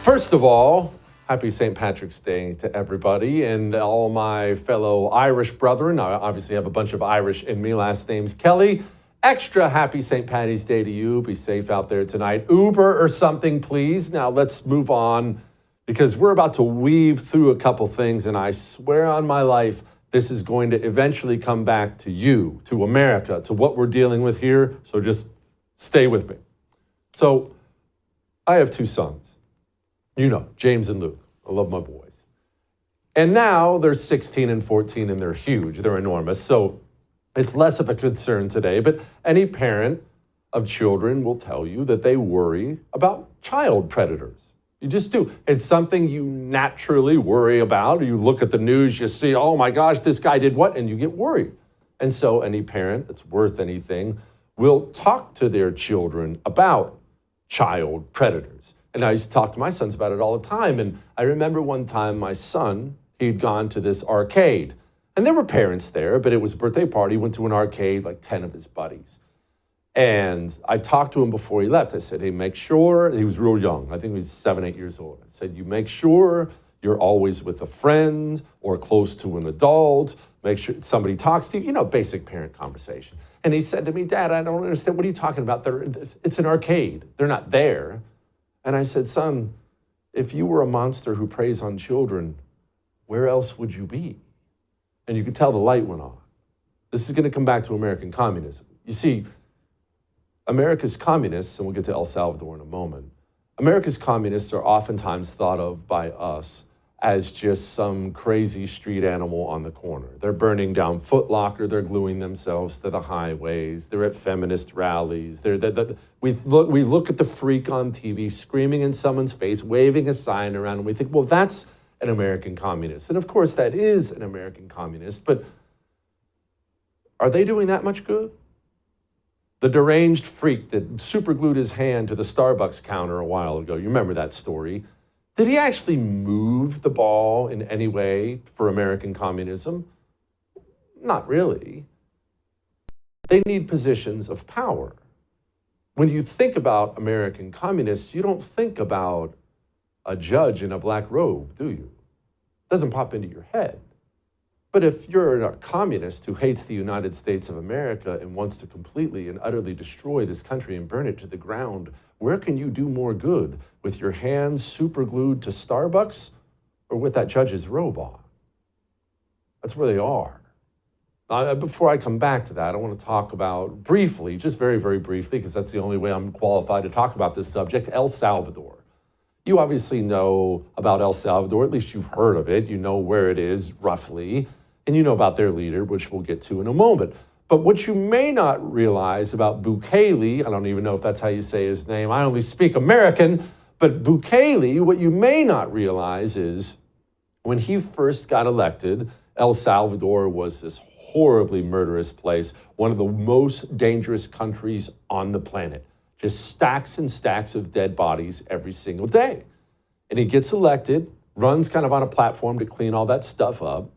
First of all, happy St. Patrick's Day to everybody and all my fellow Irish brethren. I obviously have a bunch of Irish in me. Last name's Kelly. Extra happy St. Patty's Day to you. Be safe out there tonight. Uber or something, please. Now let's move on because we're about to weave through a couple things, and I swear on my life, this is going to eventually come back to you, to America, to what we're dealing with here. So just stay with me. So I have two sons. You know, James and Luke. I love my boys. And now they're 16 and 14 and they're huge. They're enormous. So it's less of a concern today, but any parent of children will tell you that they worry about child predators. You just do. It's something you naturally worry about. You look at the news, you see, oh my gosh, this guy did what? And you get worried. And so any parent that's worth anything will talk to their children about child predators. And I used to talk to my sons about it all the time. And I remember one time my son, he'd gone to this arcade. And there were parents there, but it was a birthday party. He went to an arcade, like 10 of his buddies. And I talked to him before he left. I said, hey, make sure, he was real young. I think he was 7, 8 years old. I said, you make sure you're always with a friend or close to an adult. Make sure somebody talks to you, basic parent conversation. And he said to me, Dad, I don't understand. What are you talking about? It's an arcade. They're not there. And I said, son, if you were a monster who preys on children, where else would you be? And you could tell the light went on. This is going to come back to American communism. You see, America's communists, and we'll get to El Salvador in a moment, America's communists are oftentimes thought of by us as just some crazy street animal on the corner. They're burning down Foot Locker. They're gluing themselves to the highways. They're at feminist rallies. We look at the freak on TV screaming in someone's face, waving a sign around, and we think, well, that's an American communist. And of course, that is an American communist, but are they doing that much good? The deranged freak that superglued his hand to the Starbucks counter a while ago, you remember that story. Did he actually move the ball in any way for American communism? Not really. They need positions of power. When you think about American communists, you don't think about a judge in a black robe, do you? It doesn't pop into your head. But if you're a communist who hates the United States of America and wants to completely and utterly destroy this country and burn it to the ground, where can you do more good? With your hands super glued to Starbucks or with that judge's robe on? That's where they are. Before I come back to that, I want to talk about briefly, just very, very briefly, because that's the only way I'm qualified to talk about this subject, El Salvador. You obviously know about El Salvador, at least you've heard of it. You know where it is roughly, and you know about their leader, which we'll get to in a moment. But what you may not realize about Bukele, I don't even know if that's how you say his name, I only speak American, but Bukele, what you may not realize is when he first got elected, El Salvador was this horribly murderous place, one of the most dangerous countries on the planet. Just stacks and stacks of dead bodies every single day. And he gets elected, runs kind of on a platform to clean all that stuff up.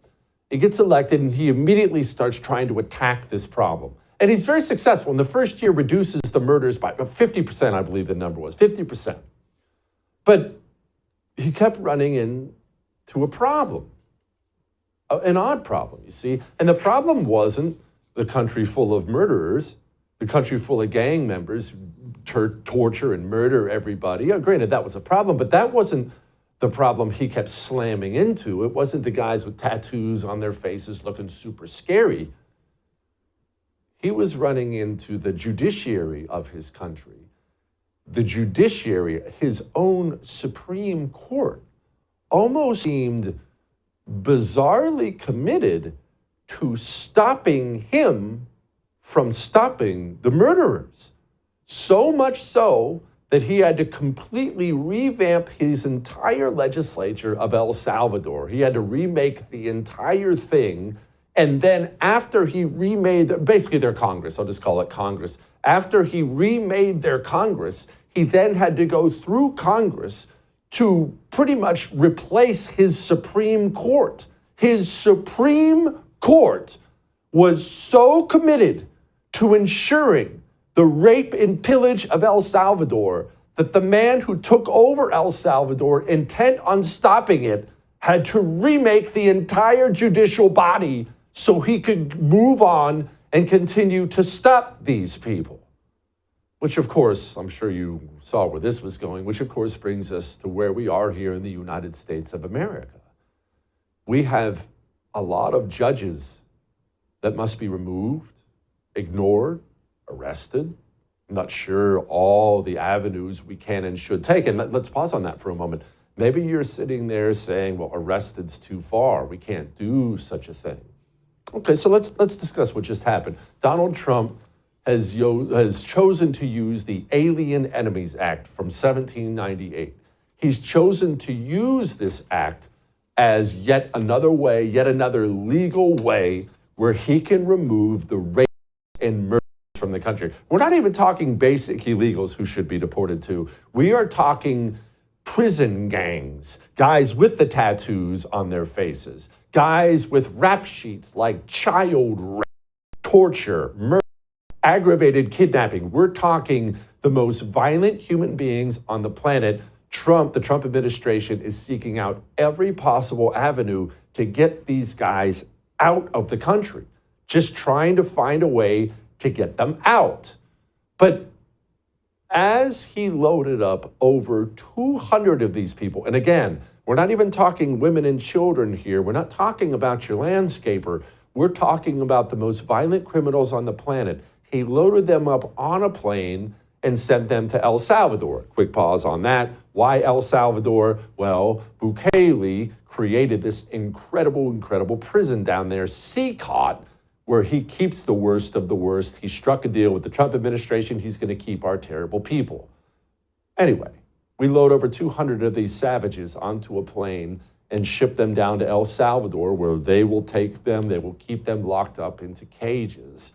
He gets elected and he immediately starts trying to attack this problem. And he's very successful. In the first year, reduces the murders by 50%, I believe the number was, 50%. But he kept running into a problem, an odd problem, you see. And the problem wasn't the country full of murderers, the country full of gang members who torture and murder everybody. Granted, that was a problem, but that wasn't the problem he kept slamming into. It wasn't the guys with tattoos on their faces looking super scary. He was running into the judiciary of his country. The judiciary, his own Supreme Court, almost seemed bizarrely committed to stopping him from stopping the murderers. So much so that he had to completely revamp his entire legislature of El Salvador. He had to remake the entire thing. And then after he remade, basically their Congress, I'll just call it Congress. After he remade their Congress, he then had to go through Congress to pretty much replace his Supreme Court. His Supreme Court was so committed to ensuring the rape and pillage of El Salvador that the man who took over El Salvador, intent on stopping it, had to remake the entire judicial body so he could move on and continue to stop these people. Which, of course, I'm sure you saw where this was going, which, of course, brings us to where we are here in the United States of America. We have a lot of judges that must be removed, ignored, arrested. I'm not sure all the avenues we can and should take. And let's pause on that for a moment. Maybe you're sitting there saying, well, arrested's too far. We can't do such a thing. Okay, so let's discuss what just happened. Donald Trump has chosen to use the Alien Enemies Act from 1798. He's chosen to use this act as yet another way, yet another legal way where he can remove the rape and murder from the country. We're not even talking basic illegals who should be deported too. We are talking prison gangs, guys with the tattoos on their faces, guys with rap sheets like child rape, torture, murder, aggravated kidnapping. We're talking the most violent human beings on the planet. The Trump administration is seeking out every possible avenue to get these guys out of the country, just trying to find a way to get them out. But as he loaded up over 200 of these people, and again, we're not even talking women and children here. We're not talking about your landscaper. We're talking about the most violent criminals on the planet. He loaded them up on a plane and sent them to El Salvador. Quick pause on that. Why El Salvador? Well, Bukele created this incredible prison down there, CCOT, where he keeps the worst of the worst. He struck a deal with the Trump administration. He's going to keep our terrible people. Anyway, we load over 200 of these savages onto a plane and ship them down to El Salvador, where they will take them, they will keep them locked up into cages.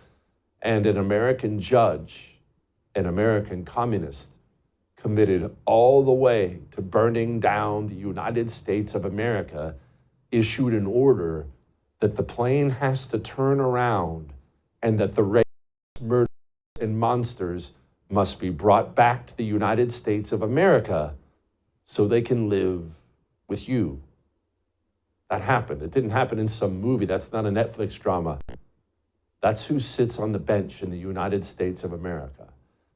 And an American judge, an American communist, committed all the way to burning down the United States of America, issued an order that the plane has to turn around and that the rapists, murderers, and monsters must be brought back to the United States of America so they can live with you. That happened. It didn't happen in some movie. That's not a Netflix drama. That's who sits on the bench in the United States of America.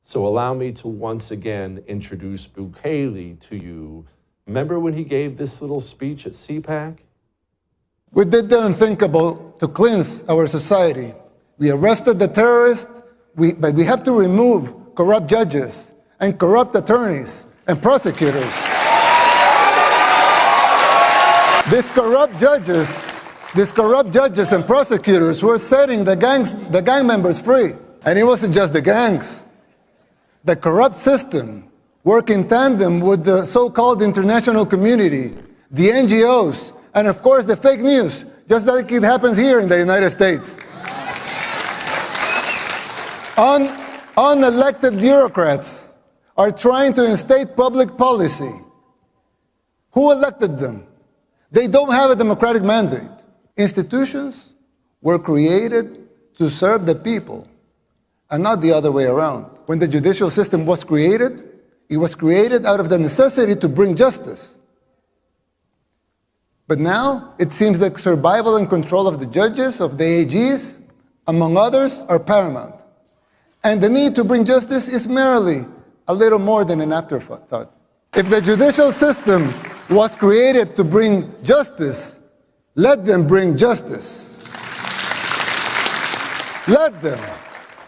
So allow me to once again introduce Bukele to you. Remember when he gave this little speech at CPAC? We did the unthinkable to cleanse our society. We arrested the terrorists, but we have to remove corrupt judges and corrupt attorneys and prosecutors. These corrupt judges and prosecutors were setting the gang members free. And it wasn't just the gangs. The corrupt system worked in tandem with the so-called international community, the NGOs, and of course the fake news, just like it happens here in the United States. Unelected bureaucrats are trying to instate public policy. Who elected them? They don't have a democratic mandate. Institutions were created to serve the people and not the other way around. When the judicial system was created, it was created out of the necessity to bring justice. But now, it seems that survival and control of the judges, of the AGs, among others, are paramount. And the need to bring justice is merely a little more than an afterthought. If the judicial system was created to bring justice, let them bring justice. Let them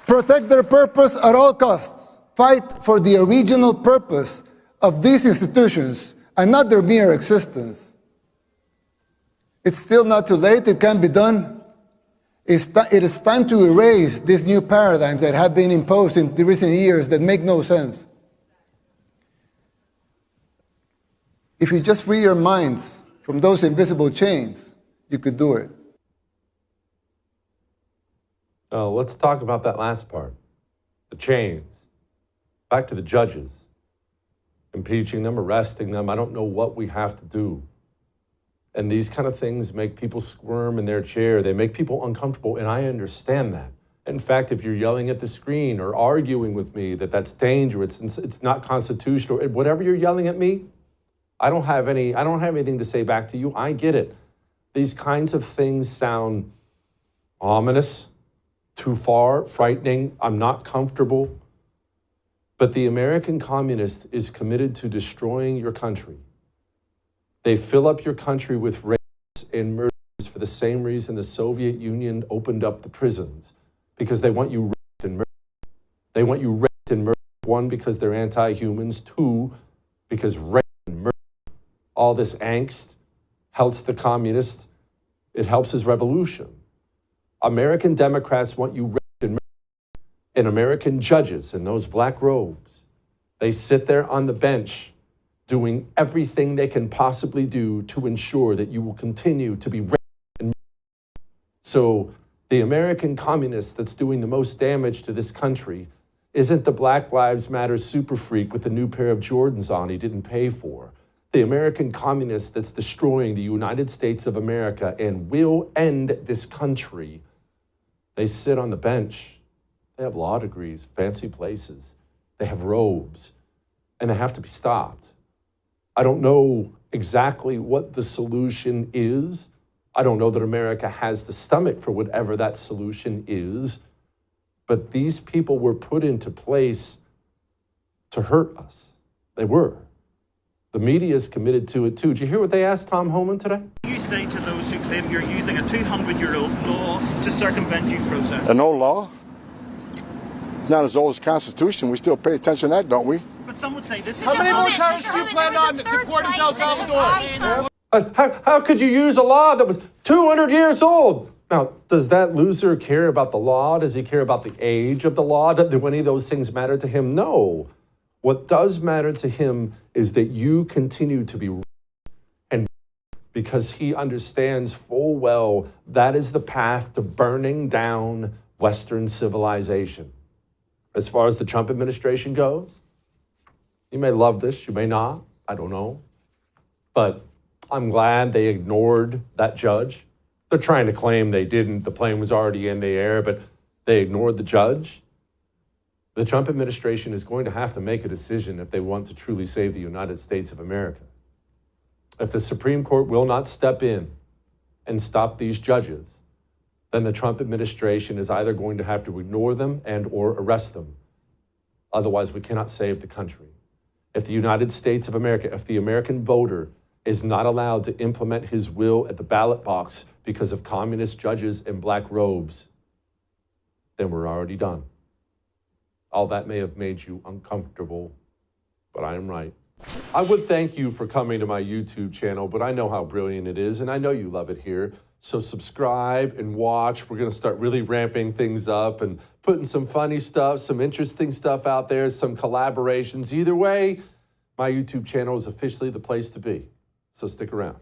protect their purpose at all costs. Fight for the original purpose of these institutions and not their mere existence. It's still not too late. It can be done. It is time to erase these new paradigms that have been imposed in the recent years that make no sense. If you just free your minds from those invisible chains, you could do it. Oh, let's talk about that last part. The chains. Back to the judges. Impeaching them, arresting them. I don't know what we have to do. And these kind of things make people squirm in their chair. They make people uncomfortable, and I understand that. In fact, if you're yelling at the screen or arguing with me that that's dangerous and it's not constitutional, whatever you're yelling at me, I don't have anything to say back to you. I get it. These kinds of things sound ominous, too far, frightening. I'm not comfortable. But the American communist is committed to destroying your country. They fill up your country with rapes and murders for the same reason the Soviet Union opened up the prisons, because they want you raped and murdered. They want you raped and murdered, one, because they're anti-humans, two, because rape and murder, all this angst helps the communist. It helps his revolution. American Democrats want you raped and murdered. And American judges in those black robes, they sit there on the bench doing everything they can possibly do to ensure that you will continue to be raped and murdered. So the American communist that's doing the most damage to this country isn't the Black Lives Matter super freak with the new pair of Jordans on he didn't pay for. The American communist that's destroying the United States of America and will end this country. They sit on the bench. They have law degrees, fancy places. They have robes, and they have to be stopped. I don't know exactly what the solution is. I don't know that America has the stomach for whatever that solution is. But these people were put into place to hurt us. They were. The media is committed to it too. Did you hear what they asked Tom Homan today? You say to those who claim you're using a 200-year-old law to circumvent due process. An old law? Not as old as the Constitution. We still pay attention to that, don't we? But some would say this is... How many more times do you plan on deporting El Salvador? How could you use a law that was 200 years old? Now, does that loser care about the law? Does he care about the age of the law? Do any of those things matter to him? No. What does matter to him is that you continue to be right, and because he understands full well that is the path to burning down Western civilization. As far as the Trump administration goes, you may love this, you may not, I don't know. But I'm glad they ignored that judge. They're trying to claim they didn't. The plane was already in the air, but they ignored the judge. The Trump administration is going to have to make a decision if they want to truly save the United States of America. If the Supreme Court will not step in and stop these judges, then the Trump administration is either going to have to ignore them and or arrest them. Otherwise, we cannot save the country. If the United States of America, if the American voter is not allowed to implement his will at the ballot box because of communist judges in black robes, then we're already done. All that may have made you uncomfortable, but I am right. I would thank you for coming to my YouTube channel, but I know how brilliant it is, and I know you love it here. So subscribe and watch. We're gonna start really ramping things up and putting some funny stuff, some interesting stuff out there, some collaborations. Either way, my YouTube channel is officially the place to be. So stick around.